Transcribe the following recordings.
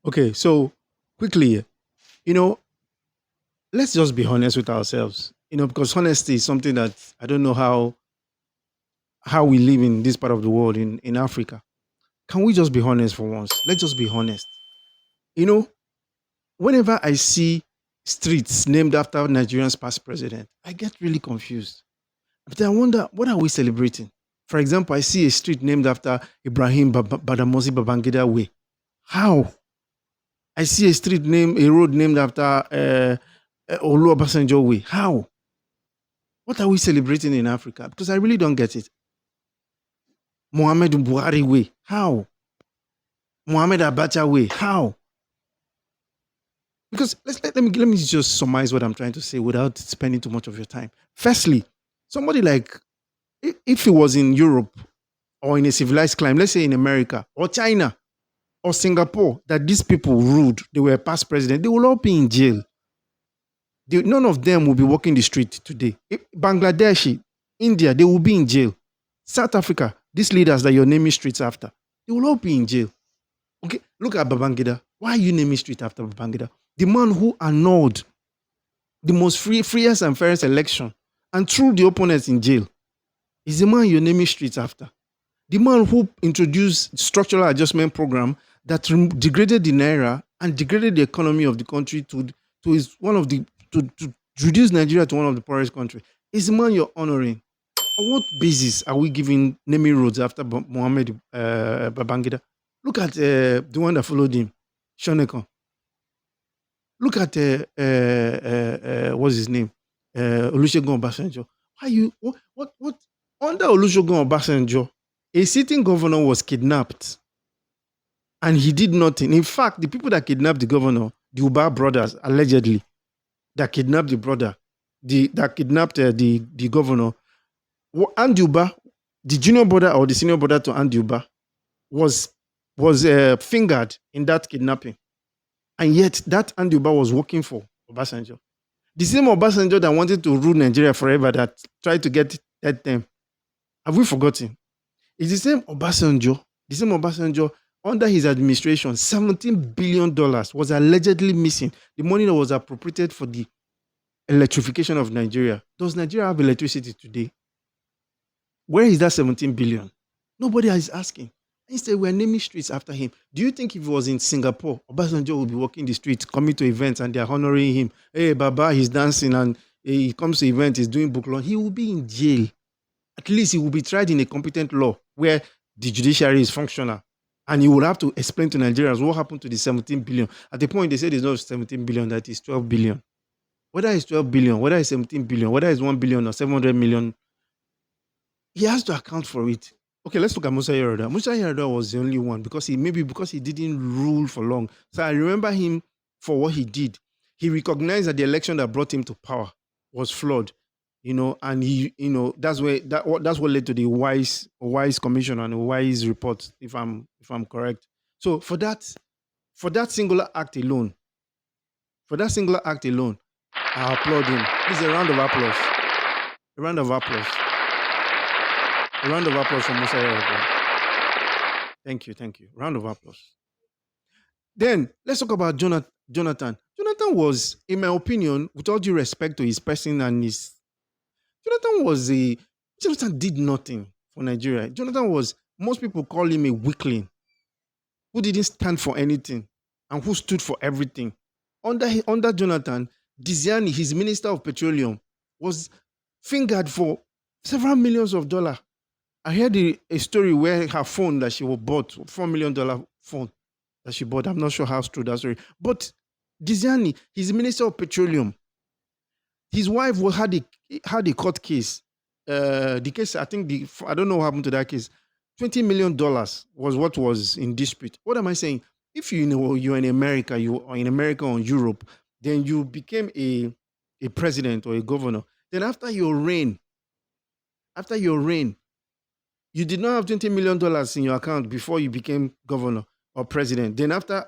Okay, so quickly, you know, let's just be honest with ourselves. Because honesty is something that I don't know how we live in this part of the world in Africa. Can we just be honest for once? Let's just be honest. You know, whenever I see streets named after Nigeria's past president, I get really confused. But I wonder, what are we celebrating? For example, I see a street named after Ibrahim Badamosi Babangida Way. How? I see a road named after Olu Obasanjo Way. How? What are we celebrating in Africa? Because I really don't get it. Muhammad Buhari Way. How? Muhammad Abacha Way. How? Because let me just summarize what I'm trying to say without spending too much of your time. Firstly, somebody like if he was in Europe or in a civilized climate, let's say in America or China or Singapore, that these people ruled, they were past president, they will all be in jail. None of them will be walking the street today. Bangladesh, India, they will be in jail. South Africa, these leaders that you're naming streets after, they will all be in jail. Okay, look at Babangida. Why are you naming street after Babangida? The man who annulled the most freest and fairest election and threw the opponents in jail is the man you're naming streets after. The man who introduced structural adjustment program that degraded the naira and degraded the economy of the country to is one of the to reduce Nigeria to one of the poorest countries is the man you're honoring. On what basis are we giving naming roads after Mohammed Babangida? Look at the one that followed him, Shoneko. Look at what's his name, Olusegun Obasanjo. Why you what under Olusegun Obasanjo? A sitting governor was kidnapped and he did nothing. In fact, the people that kidnapped the governor, the Uba brothers, allegedly, that kidnapped the brother, that kidnapped the governor, Andy Uba, the junior brother or the senior brother to Andy Uba, was fingered in that kidnapping. And yet, that Andy Uba was working for Obasanjo. The same Obasanjo that wanted to rule Nigeria forever, that tried to get that term. Have we forgotten? It's the same Obasanjo, under his administration, $17 billion was allegedly missing. The money that was appropriated for the electrification of Nigeria. Does Nigeria have electricity today? Where is that 17 billion? Nobody is asking. Instead, we're naming streets after him. Do you think if he was in Singapore, Obasanjo would be walking the streets, coming to events, and they're honoring him? Hey, Baba, he's dancing, and he comes to events, he's doing book launch. He will be in jail. At least he will be tried in a competent law where the judiciary is functional. And he will have to explain to Nigerians what happened to the 17 billion. At the point, they said it's not 17 billion, that is 12 billion. Whether it's 12 billion, whether it's 17 billion, whether it's 1 billion or 700 million, he has to account for it. Okay, let's look at Musa Yar'Adua. Musa Yar'Adua was the only one because he didn't rule for long. So I remember him for what he did. He recognized that the election that brought him to power was flawed, and that's what led to the wise commission and the wise report, if I'm correct. So for that singular act alone, I applaud him. Please, a round of applause. A round of applause. A round of applause for Musa Yar'Adua. Thank you, thank you. Round of applause. Then let's talk about Jonathan. Jonathan was, in my opinion, with all due respect to his person and his, Jonathan was a Jonathan did nothing for Nigeria. Most people call him a weakling who didn't stand for anything and who stood for everything. Under Jonathan, Diziani, his minister of petroleum, was fingered for several millions of dollars. I heard a story where her phone that she bought, $4 million phone that she bought. I'm not sure how true that story. But Diziani, he's minister of petroleum. His wife had a court case. The case, I don't know what happened to that case. $20 million was what was in dispute. What am I saying? If you're in America, you are in America or Europe, then you became a president or a governor. Then after your reign, you did not have $20 million in your account before you became governor or president. Then after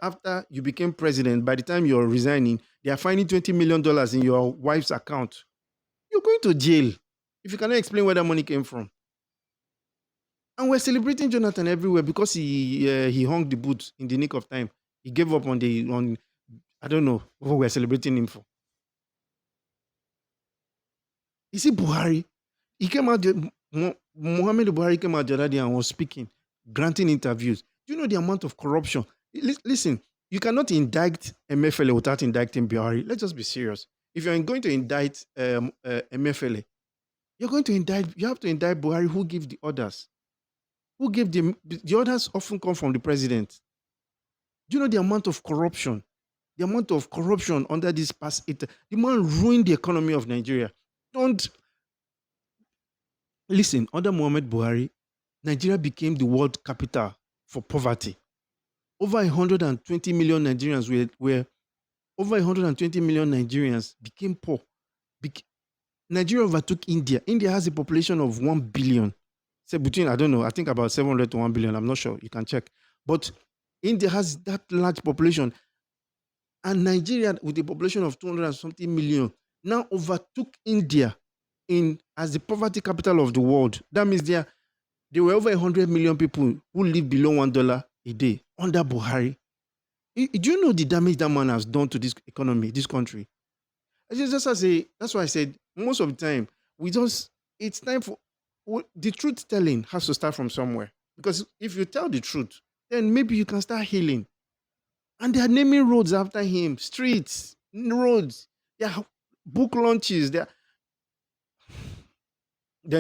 you became president, by the time you're resigning, they are finding $20 million in your wife's account. You're going to jail if you cannot explain where that money came from. And we're celebrating Jonathan everywhere because he hung the boots in the nick of time. He gave up on I don't know what we're celebrating him for. Is it Buhari? He came out, Muhammad Buhari came out the other day and was speaking, granting interviews. Do you know the amount of corruption? Listen, you cannot indict MFLA without indicting Buhari. Let's just be serious. If you're going to indict MFLA, you have to indict Buhari, who gave the orders. Who gave the orders often come from the president. Do you know the amount of corruption? The amount of corruption under this past the man ruined the economy of Nigeria. Don't listen, under Muhammad Buhari, Nigeria became the world capital for poverty. Over 120 million Nigerians were over 120 million Nigerians became poor. Nigeria overtook India. India has a population of 1 billion. Say between, I don't know, I think about 700 to 1 billion. I'm not sure. You can check. But India has that large population. And Nigeria, with a population of 200 and something million, now overtook India as the poverty capital of the world. That means there were over 100 million people who live below $1 a day under Buhari. Do you know the damage that man has done to this economy, this country? That's why I said most of the time it's time for the truth telling has to start from somewhere. Because if you tell the truth, then maybe you can start healing. And they are naming roads after him, streets, roads. There are book launches. Then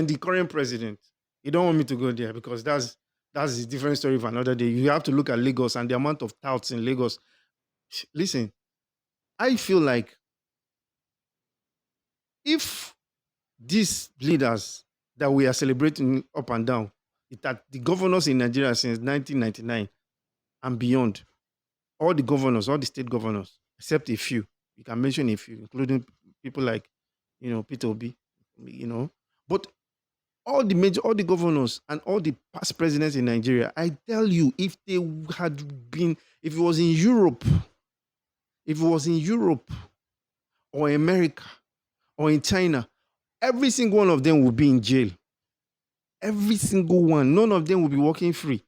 the current president, you don't want me to go there because that's a different story for another day. You have to look at Lagos and the amount of touts in Lagos. Listen, I feel like if these leaders that we are celebrating up and down, that the governors in Nigeria since 1999 and beyond, all the state governors, except a few, you can mention a few, including people like, Peter Obi, but all the governors and all the past presidents in Nigeria, I tell you, if it was in Europe or America or in China, every single one of them will be in jail. Every single one. None of them will be working free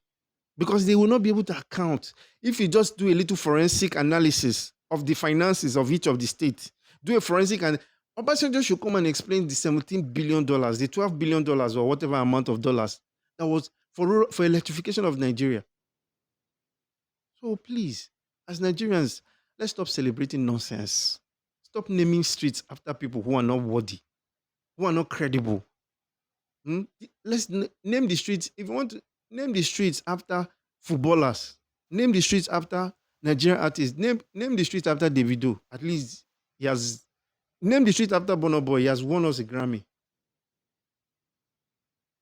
because they will not be able to account. If you just do a little forensic analysis of the finances of each of the states, do a forensic and Obasanjo should come and explain the $17 billion, the $12 billion or whatever amount of dollars that was for electrification of Nigeria. So please, as Nigerians, let's stop celebrating nonsense. Stop naming streets after people who are not worthy, who are not credible. Let's name the streets. If you want to name the streets after footballers, name the streets after Nigerian artists, name the streets after Davido. At least he has. Name the street after Burna Boy. He has won us a Grammy.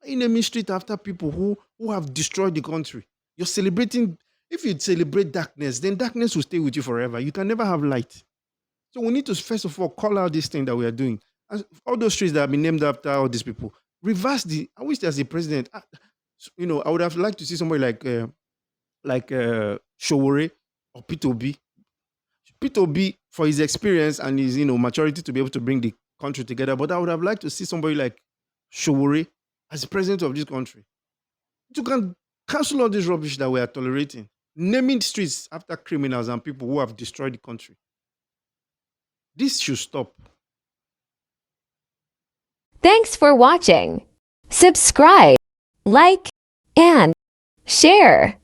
You name street after people who have destroyed the country. You're celebrating. If you celebrate darkness, then darkness will stay with you forever. You can never have light. So we need to first of all call out this thing that we are doing. And all those streets that have been named after all these people. Reverse I wish there's a president. I would have liked to see somebody like Showore or Peter Obi. Peter Obi, for his experience and his maturity to be able to bring the country together. But I would have liked to see somebody like Showore as the president of this country. You can cancel all this rubbish that we are tolerating. Naming streets after criminals and people who have destroyed the country. This should stop. Thanks for watching. Subscribe, like, and share.